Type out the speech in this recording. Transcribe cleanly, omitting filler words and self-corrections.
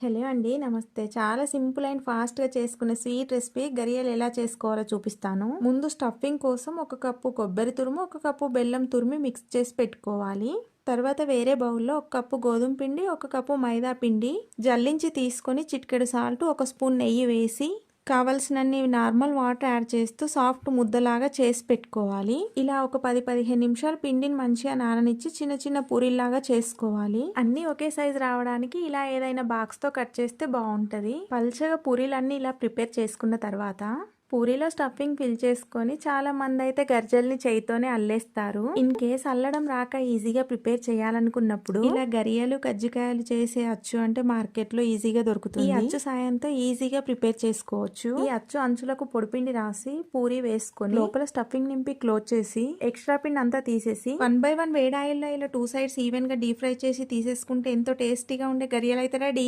Hello అండి. నమస్తే. చాలా సింపుల్ అండ్ ఫాస్ట్‌గా చేసుకునే స్వీట్ రెసిపీ గరియలు ఎలా చేసుకోవాలో చూపిస్తాను. ముందు స్టఫింగ్ కోసం ఒక కప్పు కొబ్బరి తురుము, ఒక కప్పు బెల్లం తురిమి మిక్స్ చేసి పెట్టుకోవాలి. తర్వాత వేరే బౌల్‌లో ఒక కప్పు గోధుమ పిండి, ఒక కప్పు మైదా పిండి జల్లించి తీసుకొని చిటికెడు సాల్ట్, ఒక స్పూన్ నెయ్యి వేసి కావలసినన్ని నార్మల్ వాటర్ యాడ్ చేస్తూ సాఫ్ట్ ముద్దలాగా చేసి పెట్టుకోవాలి. ఇలా ఒక 10-15 నిమిషాలు పిండిని మంచిగా నాననిచ్చి చిన్న చిన్న పూరీల్లాగా చేసుకోవాలి. అన్నీ ఒకే సైజు రావడానికి ఇలా ఏదైనా బాక్స్తో కట్ చేస్తే బాగుంటుంది. పల్చగా పూరీలన్నీ ఇలా ప్రిపేర్ చేసుకున్న తర్వాత పూరీలో స్టఫింగ్ ఫిల్ చేసుకొని చాలా మంది అయితే గర్జల్ని చేయితోనే అల్లేస్తారు. ఇన్ కేస్ అల్లడం రాక ఈజీగా ప్రిపేర్ చేయాలనుకున్నప్పుడు ఇలా గరియలు కజ్జికాయలు చేసే అచ్చు అంటే మార్కెట్ లో ఈజీగా దొరుకుతుంది. ఈ అచ్చు సాయంతో ఈజీగా ప్రిపేర్ చేసుకోవచ్చు. ఈ అచ్చు అంచులకు పొడిపిండి రాసి పూరి వేసుకొని లోపల స్టఫింగ్ నింపి క్లోజ్ చేసి ఎక్స్ట్రా పిండి అంతా తీసేసి 1 బై 1 వేడి ఆయిల్లో ఇలా 2 సైడ్స్ ఈవెన్ గా డీప్ ఫ్రై చేసి తీసేసుకుంటే ఎంతో టేస్టీగా ఉండే గరియలు అయితే రెడీ.